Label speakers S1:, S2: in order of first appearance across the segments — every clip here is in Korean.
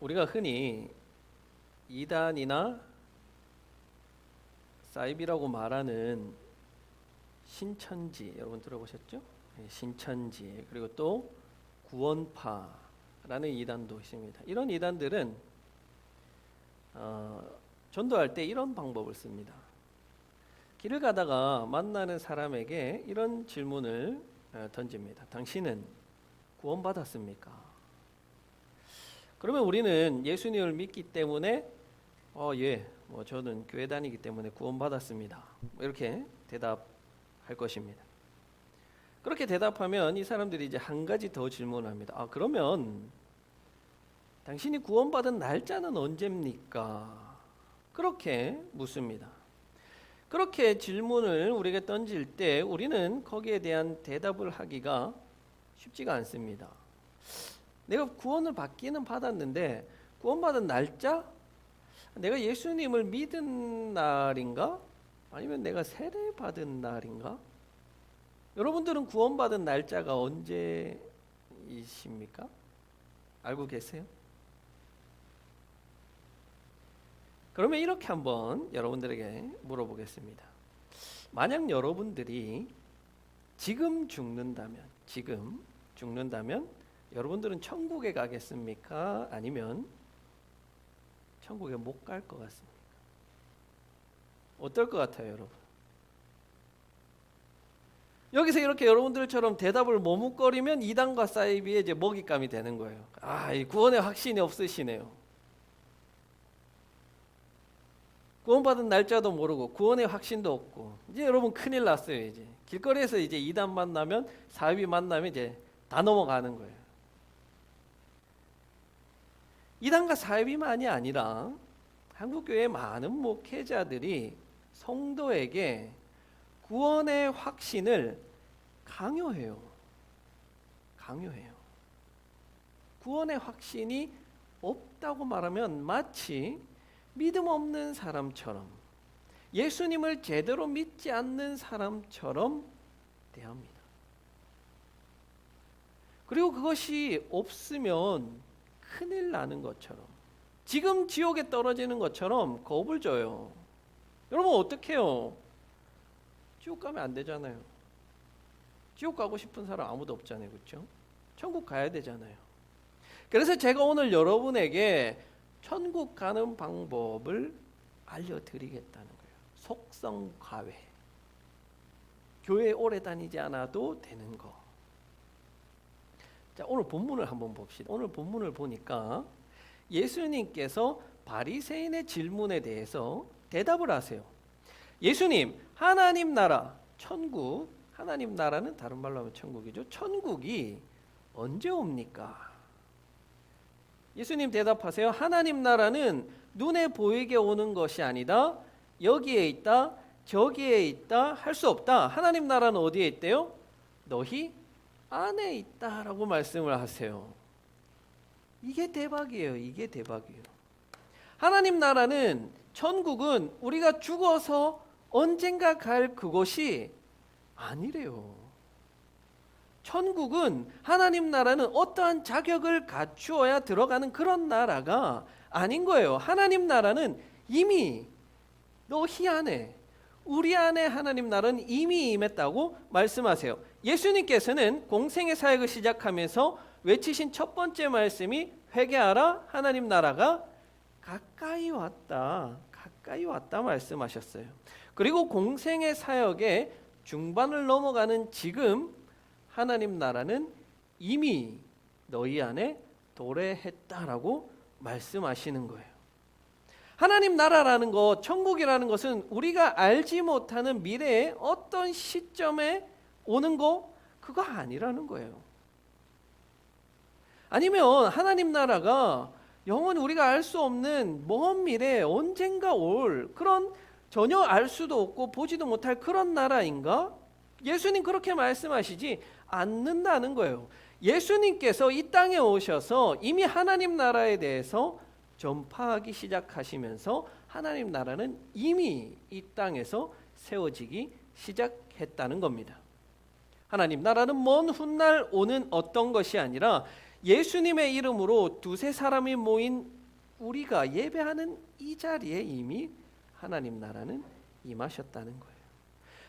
S1: 우리가 흔히 이단이나 사이비라고 말하는 신천지, 여러분 들어보셨죠? 신천지, 그리고 또 구원파라는 이단도 있습니다. 이런 이단들은 전도할 때 이런 방법을 씁니다. 길을 가다가 만나는 사람에게 이런 질문을 던집니다. 당신은 구원받았습니까? 그러면 우리는 예수님을 믿기 때문에 저는 교회 다니기 때문에 구원받았습니다. 이렇게 대답할 것입니다. 그렇게 대답하면 이 사람들이 이제 한 가지 더 질문합니다. 그러면 당신이 구원받은 날짜는 언제입니까? 그렇게 묻습니다. 그렇게 질문을 우리에게 던질 때 우리는 거기에 대한 대답을 하기가 쉽지가 않습니다. 내가 구원을 받기는 받았는데 구원받은 날짜? 내가 예수님을 믿은 날인가? 아니면 내가 세례 받은 날인가? 여러분들은 구원받은 날짜가 언제이십니까? 알고 계세요? 그러면 이렇게 한번 여러분들에게 물어보겠습니다. 만약 여러분들이 지금 죽는다면 여러분들은 천국에 가겠습니까? 아니면 천국에 못 갈 것 같습니까? 어떨 것 같아요, 여러분? 여기서 이렇게 여러분들처럼 대답을 머뭇거리면 이단과 사이비의 이제 먹잇감이 되는 거예요. 이 구원의 확신이 없으시네요. 구원받은 날짜도 모르고 구원의 확신도 없고 이제 여러분 큰일 났어요. 이제 길거리에서 이제 이단 만나면 사이비 만나면 이제 다 넘어가는 거예요. 이단과 사이비만이 아니라 한국교회의 많은 목회자들이 성도에게 구원의 확신을 강요해요. 구원의 확신이 없다고 말하면 마치 믿음 없는 사람처럼, 예수님을 제대로 믿지 않는 사람처럼 대합니다. 그리고 그것이 없으면 큰일 나는 것처럼, 지금 지옥에 떨어지는 것처럼 겁을 줘요. 여러분 어떻게 해요? 지옥 가면 안 되잖아요. 지옥 가고 싶은 사람 아무도 없잖아요. 그렇죠? 천국 가야 되잖아요. 그래서 제가 오늘 여러분에게 천국 가는 방법을 알려드리겠다는 거예요. 속성과외. 교회 오래 다니지 않아도 되는 거. 자, 오늘 본문을 한번 봅시다. 오늘 본문을 보니까 예수님께서 바리새인의 질문에 대해서 대답을 하세요. 예수님, 하나님 나라, 천국, 하나님 나라는 다른 말로 하면 천국이죠. 천국이 언제 옵니까? 예수님 대답하세요. 하나님 나라는 눈에 보이게 오는 것이 아니다. 여기에 있다, 저기에 있다 할 수 없다. 하나님 나라는 어디에 있대요? 너희 안에 있다라고 말씀을 하세요. 이게 대박이에요. 이게 대박이에요. 하나님 나라는, 천국은 우리가 죽어서 언젠가 갈 그곳이 아니래요. 천국은, 하나님 나라는 어떠한 자격을 갖추어야 들어가는 그런 나라가 아닌 거예요. 하나님 나라는 이미 너희 안에, 우리 안에 하나님 나라는 이미 임했다고 말씀하세요. 예수님께서는 공생의 사역을 시작하면서 외치신 첫 번째 말씀이 회개하라, 하나님 나라가 가까이 왔다 말씀하셨어요. 그리고 공생의 사역의 중반을 넘어가는 지금 하나님 나라는 이미 너희 안에 도래했다라고 말씀하시는 거예요. 하나님 나라라는 것, 천국이라는 것은 우리가 알지 못하는 미래의 어떤 시점에 오는 거, 그거 아니라는 거예요. 아니면 하나님 나라가 영원히 우리가 알 수 없는 먼 미래에 언젠가 올 그런, 전혀 알 수도 없고 보지도 못할 그런 나라인가? 예수님 그렇게 말씀하시지 않는다는 거예요. 예수님께서 이 땅에 오셔서 이미 하나님 나라에 대해서 전파하기 시작하시면서 하나님 나라는 이미 이 땅에서 세워지기 시작했다는 겁니다. 하나님 나라는 먼 훗날 오는 어떤 것이 아니라 예수님의 이름으로 두세 사람이 모인 우리가 예배하는 이 자리에 이미 하나님 나라는 임하셨다는 거예요.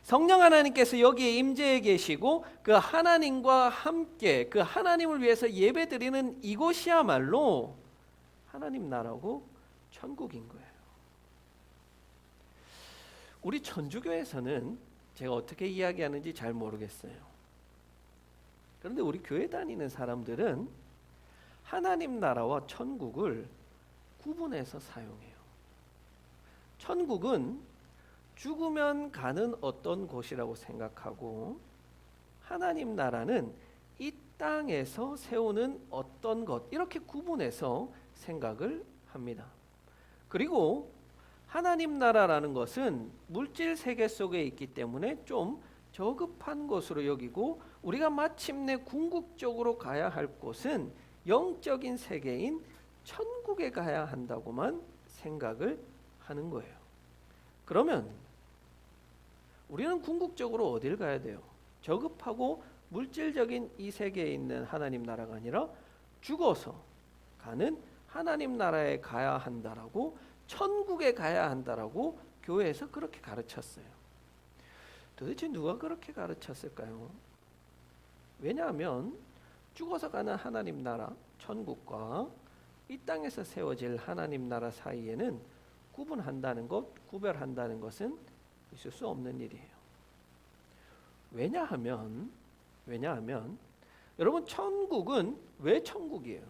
S1: 성령 하나님께서 여기에 임재해 계시고 그 하나님과 함께 그 하나님을 위해서 예배드리는 이곳이야말로 하나님 나라고 천국인 거예요. 우리 천주교에서는 제가 어떻게 이야기하는지 잘 모르겠어요. 그런데 우리 교회 다니는 사람들은 하나님 나라와 천국을 구분해서 사용해요. 천국은 죽으면 가는 어떤 곳이라고 생각하고 하나님 나라는 이 땅에서 세우는 어떤 것, 이렇게 구분해서 생각을 합니다. 그리고 하나님 나라라는 것은 물질 세계 속에 있기 때문에 좀 저급한 것으로 여기고 우리가 마침내 궁극적으로 가야 할 곳은 영적인 세계인 천국에 가야 한다고만 생각을 하는 거예요. 그러면 우리는 궁극적으로 어딜 가야 돼요? 저급하고 물질적인 이 세계에 있는 하나님 나라가 아니라 죽어서 가는 하나님 나라에 가야 한다라고, 천국에 가야 한다라고 교회에서 그렇게 가르쳤어요. 도대체 누가 그렇게 가르쳤을까요? 왜냐하면 죽어서 가는 하나님 나라, 천국과 이 땅에서 세워질 하나님 나라 사이에는 구분한다는 것, 구별한다는 것은 있을 수 없는 일이에요. 왜냐하면 여러분, 천국은 왜 천국이에요?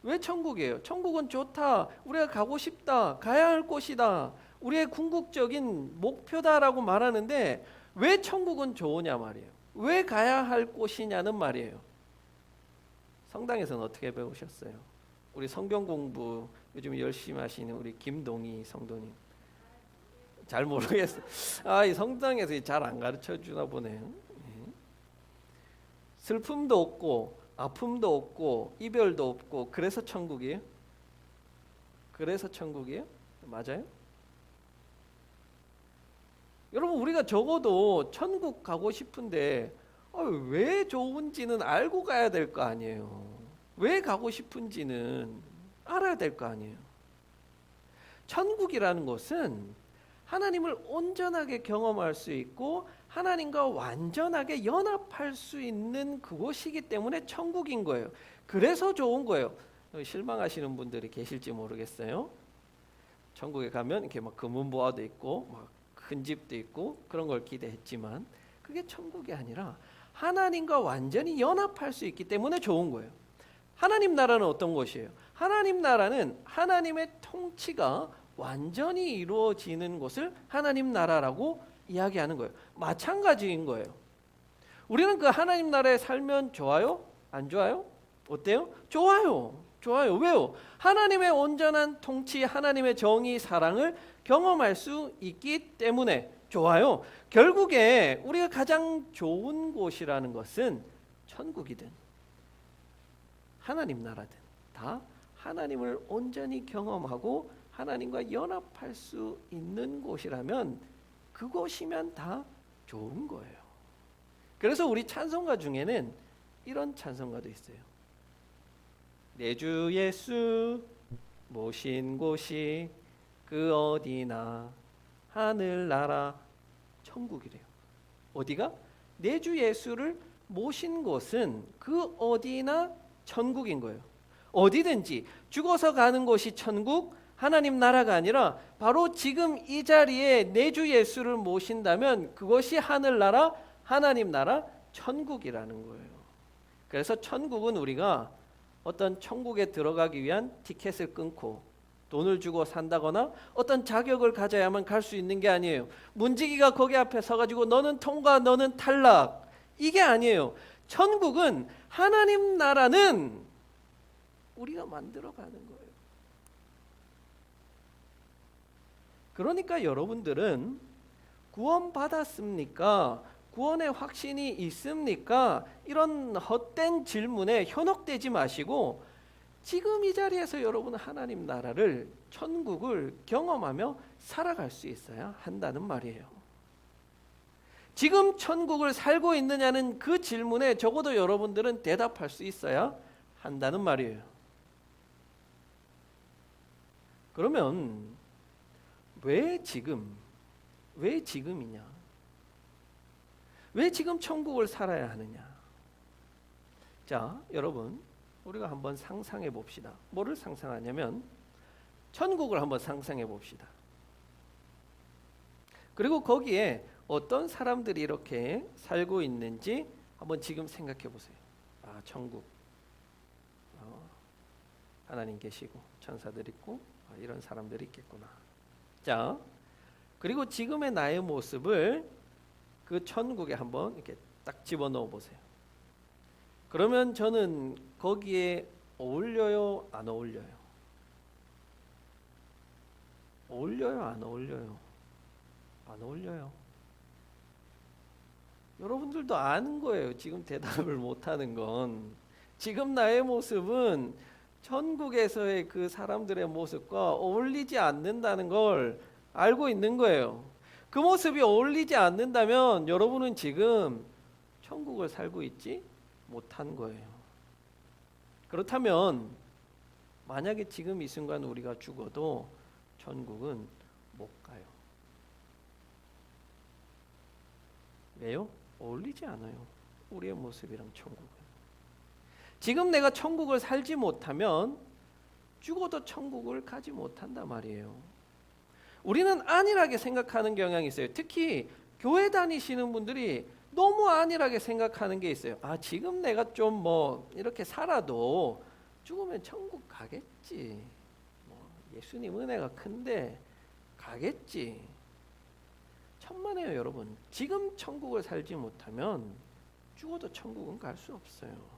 S1: 왜 천국이에요? 천국은 좋다, 우리가 가고 싶다, 가야 할 곳이다, 우리의 궁극적인 목표다라고 말하는데 왜 천국은 좋으냐 말이에요. 왜 가야 할 곳이냐는 말이에요. 성당에서는 어떻게 배우셨어요? 우리 성경 공부 요즘 열심히 하시는 우리 김동희 성도님, 잘 모르겠어요. 이 성당에서 잘 안 가르쳐 주나 보네요. 슬픔도 없고 아픔도 없고 이별도 없고 그래서 천국이에요? 그래서 천국이에요? 맞아요? 여러분, 우리가 적어도 천국 가고 싶은데 왜 좋은지는 알고 가야 될 거 아니에요. 왜 가고 싶은지는 알아야 될 거 아니에요. 천국이라는 것은 하나님을 온전하게 경험할 수 있고 하나님과 완전하게 연합할 수 있는 그곳이기 때문에 천국인 거예요. 그래서 좋은 거예요. 실망하시는 분들이 계실지 모르겠어요. 천국에 가면 이렇게 막 금은 보화도 있고 막 큰 집도 있고 그런 걸 기대했지만 그게 천국이 아니라 하나님과 완전히 연합할 수 있기 때문에 좋은 거예요. 하나님 나라는 어떤 것이에요? 하나님 나라는 하나님의 통치가 완전히 이루어지는 것을 하나님 나라라고 이야기하는 거예요. 마찬가지인 거예요. 우리는 그 하나님 나라에 살면 좋아요? 안 좋아요? 어때요? 좋아요. 좋아요. 왜요? 하나님의 온전한 통치, 하나님의 정의, 사랑을 경험할 수 있기 때문에 좋아요. 결국에 우리가 가장 좋은 곳이라는 것은 천국이든 하나님 나라든 다 하나님을 온전히 경험하고 하나님과 연합할 수 있는 곳이라면 그곳이면 다 좋은 거예요. 그래서 우리 찬송가 중에는 이런 찬송가도 있어요. 내 주 예수 모신 곳이 그 어디나 하늘나라 천국이래요. 어디가? 내 주 예수를 모신 곳은 그 어디나 천국인 거예요. 어디든지 죽어서 가는 곳이 천국, 하나님 나라가 아니라 바로 지금 이 자리에 내 주 예수를 모신다면 그것이 하늘나라, 하나님 나라, 천국이라는 거예요. 그래서 천국은 우리가 어떤 천국에 들어가기 위한 티켓을 끊고 돈을 주고 산다거나 어떤 자격을 가져야만 갈 수 있는 게 아니에요. 문지기가 거기 앞에 서가지고 너는 통과, 너는 탈락, 이게 아니에요. 천국은, 하나님 나라는 우리가 만들어가는 거예요. 그러니까 여러분들은 구원받았습니까? 구원의 확신이 있습니까? 이런 헛된 질문에 현혹되지 마시고 지금 이 자리에서 여러분은 하나님 나라를, 천국을 경험하며 살아갈 수 있어야 한다는 말이에요. 지금 천국을 살고 있느냐는 그 질문에 적어도 여러분들은 대답할 수 있어야 한다는 말이에요. 그러면 왜 지금이냐? 왜 지금 천국을 살아야 하느냐? 자, 여러분, 우리가 한번 상상해 봅시다. 뭐를 상상하냐면 천국을 한번 상상해 봅시다. 그리고 거기에 어떤 사람들이 이렇게 살고 있는지 한번 지금 생각해 보세요. 아, 천국. 하나님 계시고 천사들 있고 이런 사람들이 있겠구나. 자, 그리고 지금의 나의 모습을 그 천국에 한번 이렇게 딱 집어넣어 보세요. 그러면 저는 거기에 어울려요, 안 어울려요? 어울려요, 안 어울려요? 안 어울려요. 여러분들도 아는 거예요. 지금 대답을 못하는 건. 지금 나의 모습은 천국에서의 그 사람들의 모습과 어울리지 않는다는 걸 알고 있는 거예요. 그 모습이 어울리지 않는다면 여러분은 지금 천국을 살고 있지 못한 거예요. 그렇다면 만약에 지금 이 순간 우리가 죽어도 천국은 못 가요. 왜요? 어울리지 않아요. 우리의 모습이랑 천국은. 지금 내가 천국을 살지 못하면 죽어도 천국을 가지 못한단 말이에요. 우리는 안일하게 생각하는 경향이 있어요. 특히 교회 다니시는 분들이 너무 안일하게 생각하는 게 있어요. 아, 지금 내가 좀 뭐 이렇게 살아도 죽으면 천국 가겠지. 뭐 예수님 은혜가 큰데 가겠지. 천만에요, 여러분. 지금 천국을 살지 못하면 죽어도 천국은 갈 수 없어요.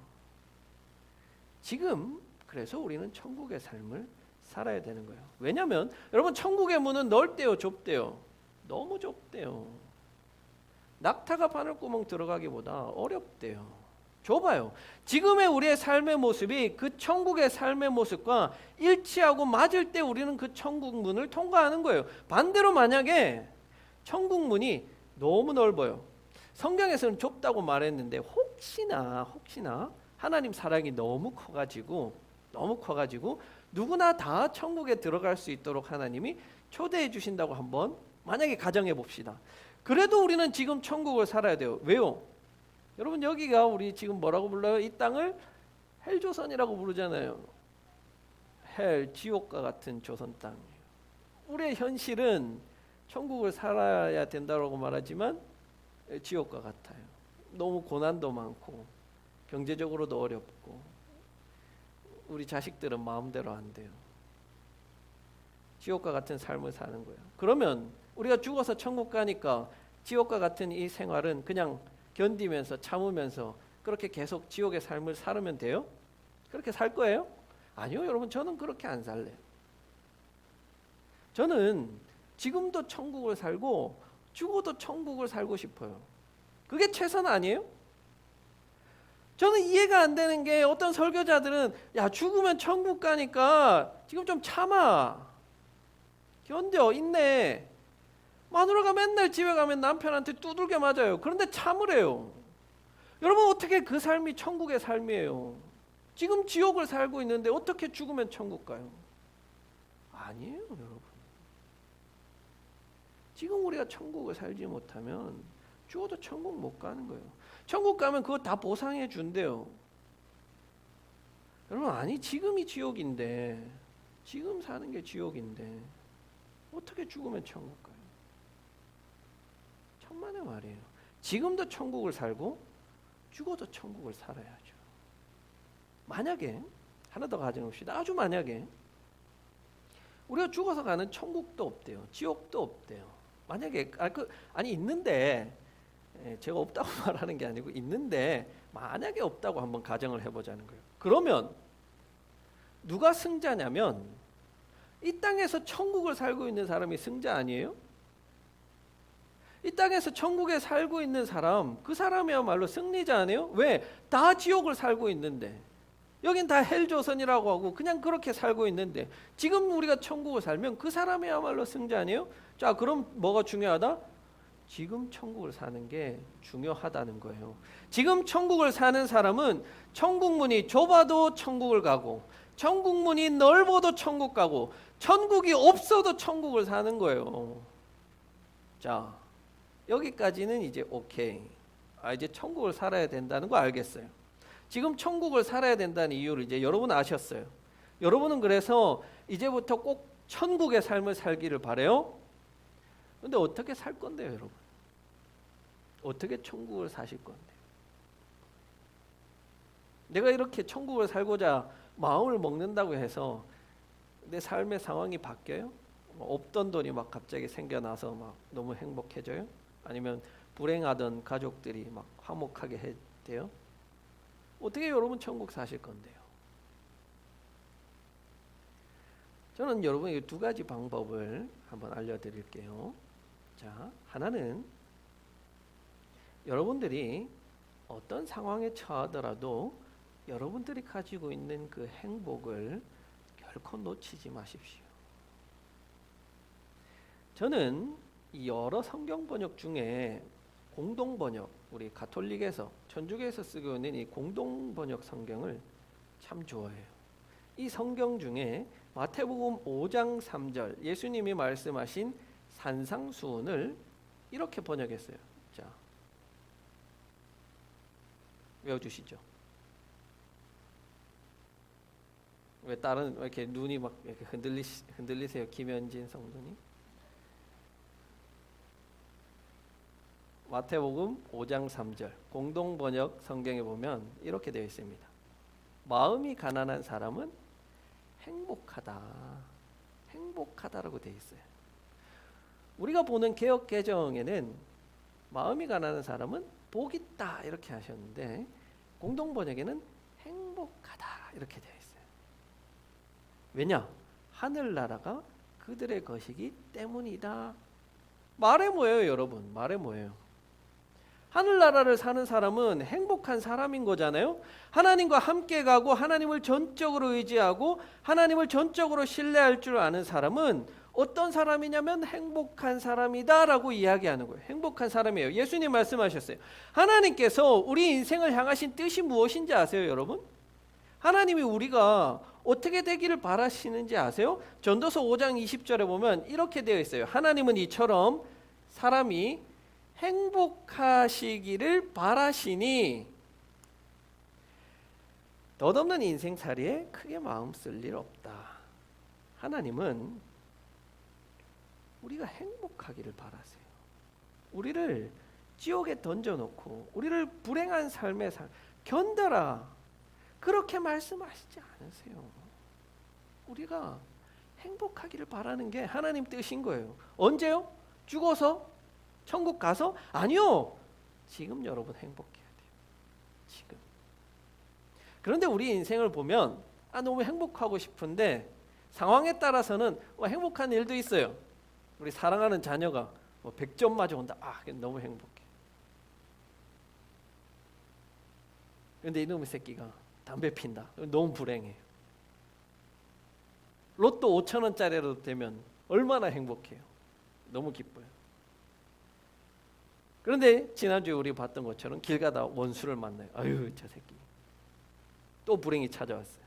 S1: 지금 그래서 우리는 천국의 삶을 살아야 되는 거예요. 왜냐하면 여러분, 천국의 문은 넓대요, 좁대요? 너무 좁대요. 낙타가 바늘구멍 들어가기보다 어렵대요. 좁아요. 지금의 우리의 삶의 모습이 그 천국의 삶의 모습과 일치하고 맞을 때 우리는 그 천국 문을 통과하는 거예요. 반대로 만약에 천국 문이 너무 넓어요. 성경에서는 좁다고 말했는데 혹시나 하나님 사랑이 너무 커가지고 누구나 다 천국에 들어갈 수 있도록 하나님이 초대해 주신다고 한번 만약에 가정해 봅시다. 그래도 우리는 지금 천국을 살아야 돼요. 왜요? 여러분, 여기가 우리 지금 뭐라고 불러요? 이 땅을 헬조선이라고 부르잖아요. 헬, 지옥과 같은 조선 땅. 우리의 현실은 천국을 살아야 된다고 말하지만 지옥과 같아요. 너무 고난도 많고 경제적으로도 어렵고 우리 자식들은 마음대로 안 돼요. 지옥과 같은 삶을 사는 거예요. 그러면 우리가 죽어서 천국 가니까 지옥과 같은 이 생활은 그냥 견디면서 참으면서 그렇게 계속 지옥의 삶을 살면 돼요? 그렇게 살 거예요? 아니요, 여러분. 저는 그렇게 안 살래요. 저는 지금도 천국을 살고 죽어도 천국을 살고 싶어요. 그게 최선 아니에요? 저는 이해가 안 되는 게 어떤 설교자들은 야, 죽으면 천국 가니까 지금 좀 참아. 견뎌, 인내. 마누라가 맨날 집에 가면 남편한테 두들겨 맞아요. 그런데 참으래요. 여러분, 어떻게 그 삶이 천국의 삶이에요? 지금 지옥을 살고 있는데 어떻게 죽으면 천국 가요? 아니에요, 여러분. 지금 우리가 천국을 살지 못하면 죽어도 천국 못 가는 거예요. 천국 가면 그거 다 보상해 준대요. 여러분, 아니, 지금이 지옥인데, 지금 사는 게 지옥인데 어떻게 죽으면 천국 가요? 천만의 말이에요. 지금도 천국을 살고 죽어도 천국을 살아야죠. 만약에 하나 더 가져봅시다. 아주 만약에 우리가 죽어서 가는 천국도 없대요. 지옥도 없대요. 만약에 있는데, 제가 없다고 말하는 게 아니고 있는데 만약에 없다고 한번 가정을 해보자는 거예요. 그러면 누가 승자냐면 이 땅에서 천국을 살고 있는 사람이 승자 아니에요? 이 땅에서 천국에 살고 있는 사람, 그 사람이야말로 승리자 아니에요? 왜? 다 지옥을 살고 있는데, 여긴 다 헬조선이라고 하고 그냥 그렇게 살고 있는데 지금 우리가 천국을 살면 그 사람이야말로 승자 아니에요? 자, 그럼 뭐가 중요하다? 지금 천국을 사는 게 중요하다는 거예요. 지금 천국을 사는 사람은 천국 문이 좁아도 천국을 가고, 천국 문이 넓어도 천국 가고, 천국이 없어도 천국을 사는 거예요. 자, 여기까지는 이제 오케이. 이제 천국을 살아야 된다는 거 알겠어요. 지금 천국을 살아야 된다는 이유를 이제 여러분 아셨어요. 여러분은 그래서 이제부터 꼭 천국의 삶을 살기를 바래요. 근데 어떻게 살 건데요, 여러분? 어떻게 천국을 사실 건데? 내가 이렇게 천국을 살고자 마음을 먹는다고 해서 내 삶의 상황이 바뀌어요? 없던 돈이 막 갑자기 생겨나서 막 너무 행복해져요? 아니면 불행하던 가족들이 막 화목하게 해돼요? 어떻게 여러분 천국 사실 건데요? 저는 여러분에게 두 가지 방법을 한번 알려드릴게요. 자, 하나는 여러분들이 어떤 상황에 처하더라도 여러분들이 가지고 있는 그 행복을 결코 놓치지 마십시오. 저는 여러 성경 번역 중에 공동 번역, 우리 가톨릭에서 천주교에서 쓰고 있는 이 공동 번역 성경을 참 좋아해요. 이 성경 중에 마태복음 5장 3절 예수님이 말씀하신 산상수훈을 이렇게 번역했어요. 자, 외워주시죠. 왜 이렇게 눈이 막 이렇게 흔들리세요, 김현진 성도님? 마태복음 5장 3절 공동 번역 성경에 보면 이렇게 되어 있습니다. 마음이 가난한 사람은 행복하다라고 되어 있어요. 우리가 보는 개역 개정에는 마음이 가난한 사람은 복 있다 이렇게 하셨는데 공동 번역에는 행복하다 이렇게 되어 있어요. 왜냐? 하늘나라가 그들의 것이기 때문이다. 말해 뭐예요, 여러분? 말해 뭐예요? 하늘나라를 사는 사람은 행복한 사람인 거잖아요. 하나님과 함께 가고 하나님을 전적으로 의지하고 하나님을 전적으로 신뢰할 줄 아는 사람은 어떤 사람이냐면 행복한 사람이다라고 이야기하는 거예요. 행복한 사람이에요. 예수님 말씀하셨어요. 하나님께서 우리 인생을 향하신 뜻이 무엇인지 아세요, 여러분? 하나님이 우리가 어떻게 되기를 바라시는지 아세요? 전도서 5장 20절에 보면 이렇게 되어 있어요. 하나님은 이처럼 사람이 행복하시기를 바라시니 덧없는 인생살이에 크게 마음 쓸 일 없다. 하나님은 우리가 행복하기를 바라세요. 우리를 지옥에 던져놓고 우리를 불행한 삶에 견뎌라 그렇게 말씀하시지 않으세요. 우리가 행복하기를 바라는 게 하나님 뜻인 거예요. 언제요? 죽어서? 천국 가서? 아니요. 지금 여러분 행복해야 돼요. 지금. 그런데 우리 인생을 보면 너무 행복하고 싶은데 상황에 따라서는 행복한 일도 있어요. 우리 사랑하는 자녀가 100점 맞아온다. 너무 행복해. 그런데 이놈의 새끼가 담배 핀다. 너무 불행해요. 로또 5,000원짜리라도 되면 얼마나 행복해요. 너무 기뻐요. 그런데 지난주에 우리 봤던 것처럼 길 가다 원수를 만나요. 아유, 저 새끼. 또 불행이 찾아왔어요.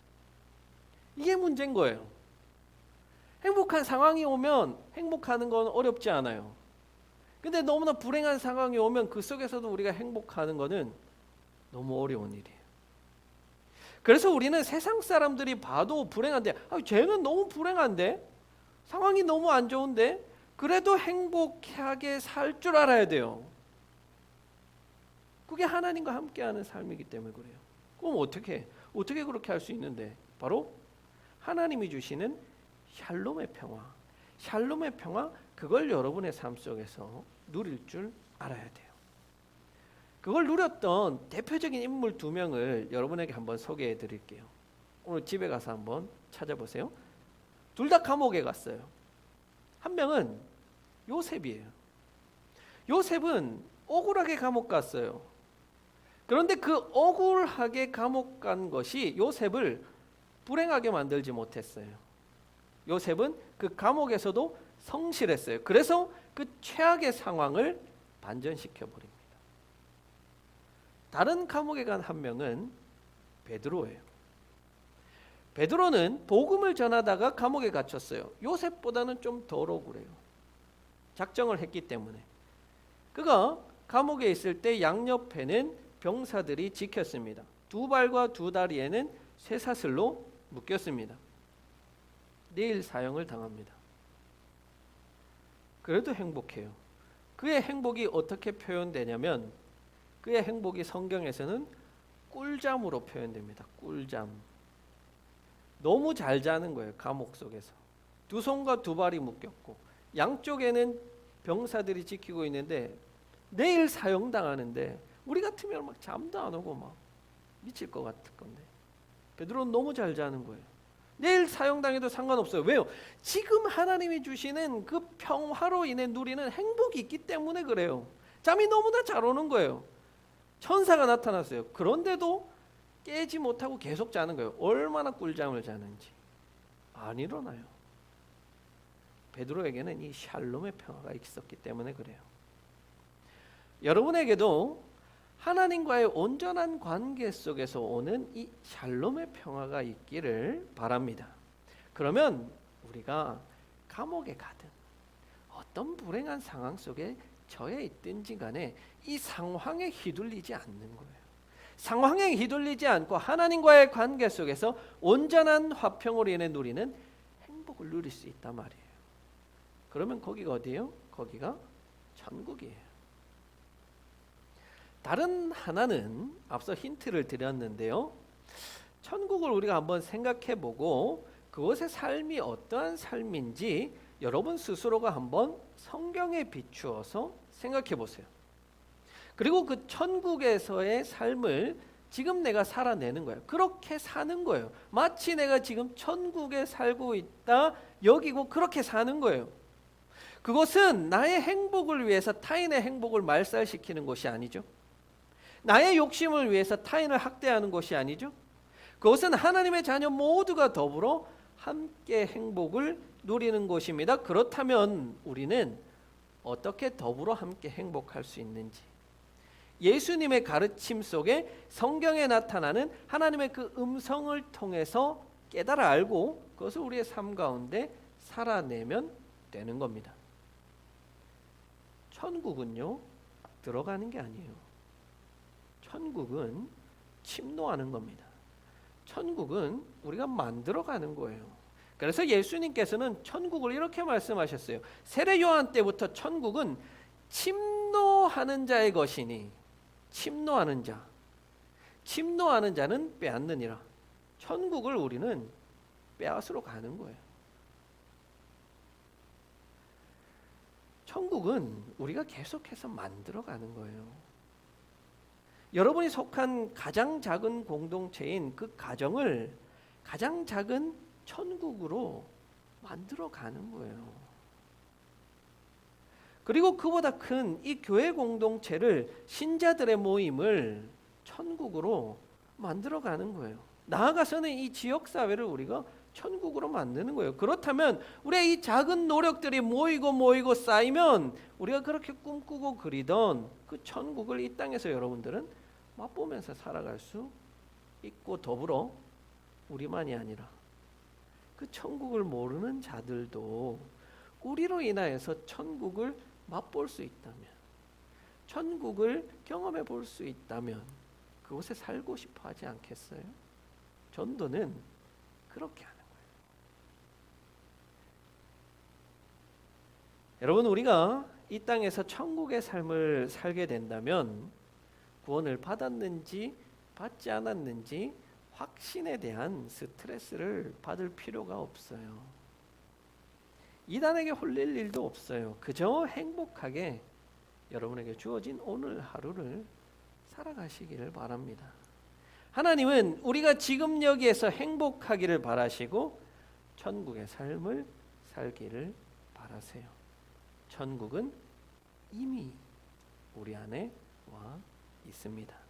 S1: 이게 문제인 거예요. 행복한 상황이 오면 행복하는 건 어렵지 않아요. 근데 너무나 불행한 상황이 오면 그 속에서도 우리가 행복하는 거는 너무 어려운 일이에요. 그래서 우리는 세상 사람들이 봐도 불행한데 쟤는 너무 불행한데? 상황이 너무 안 좋은데? 그래도 행복하게 살 줄 알아야 돼요. 그게 하나님과 함께하는 삶이기 때문에 그래요. 그럼 어떻게 그렇게 할 수 있는데? 바로 하나님이 주시는 샬롬의 평화, 그걸 여러분의 삶 속에서 누릴 줄 알아야 돼요. 그걸 누렸던 대표적인 인물 두 명을 여러분에게 한번 소개해 드릴게요. 오늘 집에 가서 한번 찾아보세요. 둘 다 감옥에 갔어요. 한 명은 요셉이에요. 요셉은 억울하게 감옥 갔어요. 그런데 그 억울하게 감옥 간 것이 요셉을 불행하게 만들지 못했어요. 요셉은 그 감옥에서도 성실했어요. 그래서 그 최악의 상황을 반전시켜 버립니다. 다른 감옥에 간 한 명은 베드로예요. 베드로는 복음을 전하다가 감옥에 갇혔어요. 요셉보다는 좀 덜 억울해요. 작정을 했기 때문에. 그가 감옥에 있을 때 양옆에는 병사들이 지켰습니다. 두 발과 두 다리에는 쇠사슬로 묶였습니다. 내일 사형을 당합니다. 그래도 행복해요. 그의 행복이 어떻게 표현되냐면 그의 행복이 성경에서는 꿀잠으로 표현됩니다. 꿀잠. 너무 잘 자는 거예요. 감옥 속에서. 두 손과 두 발이 묶였고 양쪽에는 병사들이 지키고 있는데 내일 사형당하는데 우리 같으면 막 잠도 안 오고 막 미칠 것 같을 건데 베드로는 너무 잘 자는 거예요. 내일 사형당해도 상관없어요. 왜요? 지금 하나님이 주시는 그 평화로 인해 누리는 행복이 있기 때문에 그래요. 잠이 너무나 잘 오는 거예요. 천사가 나타났어요. 그런데도 깨지 못하고 계속 자는 거예요. 얼마나 꿀잠을 자는지. 안 일어나요. 베드로에게는 이 샬롬의 평화가 있었기 때문에 그래요. 여러분에게도 하나님과의 온전한 관계 속에서 오는 이 샬롬의 평화가 있기를 바랍니다. 그러면 우리가 감옥에 가든 어떤 불행한 상황 속에 처해 있든지 간에 이 상황에 휘둘리지 않는 거예요. 상황에 휘둘리지 않고 하나님과의 관계 속에서 온전한 화평으로 인해 누리는 행복을 누릴 수 있단 말이에요. 그러면 거기가 어디예요? 거기가 천국이에요. 다른 하나는 앞서 힌트를 드렸는데요. 천국을 우리가 한번 생각해보고 그곳의 삶이 어떠한 삶인지 여러분 스스로가 한번 성경에 비추어서 생각해보세요. 그리고 그 천국에서의 삶을 지금 내가 살아내는 거예요. 그렇게 사는 거예요. 마치 내가 지금 천국에 살고 있다 여기고 그렇게 사는 거예요. 그것은 나의 행복을 위해서 타인의 행복을 말살시키는 것이 아니죠. 나의 욕심을 위해서 타인을 학대하는 것이 아니죠. 그것은 하나님의 자녀 모두가 더불어 함께 행복을 누리는 것입니다. 그렇다면 우리는 어떻게 더불어 함께 행복할 수 있는지 예수님의 가르침 속에 성경에 나타나는 하나님의 그 음성을 통해서 깨달아 알고 그것을 우리의 삶 가운데 살아내면 되는 겁니다. 천국은요, 들어가는 게 아니에요. 천국은 침노하는 겁니다. 천국은 우리가 만들어가는 거예요. 그래서 예수님께서는 천국을 이렇게 말씀하셨어요. 세례 요한 때부터 천국은 침노하는 자의 것이니 침노하는 자는 빼앗느니라. 천국을 우리는 빼앗으러 가는 거예요. 천국은 우리가 계속해서 만들어가는 거예요. 여러분이 속한 가장 작은 공동체인 그 가정을 가장 작은 천국으로 만들어가는 거예요. 그리고 그보다 큰 이 교회 공동체를 신자들의 모임을 천국으로 만들어가는 거예요. 나아가서는 이 지역사회를 우리가 천국으로 만드는 거예요. 그렇다면 우리의 이 작은 노력들이 모이고 쌓이면 우리가 그렇게 꿈꾸고 그리던 그 천국을 이 땅에서 여러분들은 맛보면서 살아갈 수 있고 더불어 우리만이 아니라 그 천국을 모르는 자들도 우리로 인하여서 천국을 맛볼 수 있다면 천국을 경험해 볼 수 있다면 그곳에 살고 싶어 하지 않겠어요? 전도는 그렇게 하는 거예요. 여러분 우리가 이 땅에서 천국의 삶을 살게 된다면 구원을 받았는지 받지 않았는지 확신에 대한 스트레스를 받을 필요가 없어요. 이단에게 홀릴 일도 없어요. 그저 행복하게 여러분에게 주어진 오늘 하루를 살아가시기를 바랍니다. 하나님은 우리가 지금 여기에서 행복하기를 바라시고 천국의 삶을 살기를 바라세요. 천국은 이미 우리 안에 와 있습니다.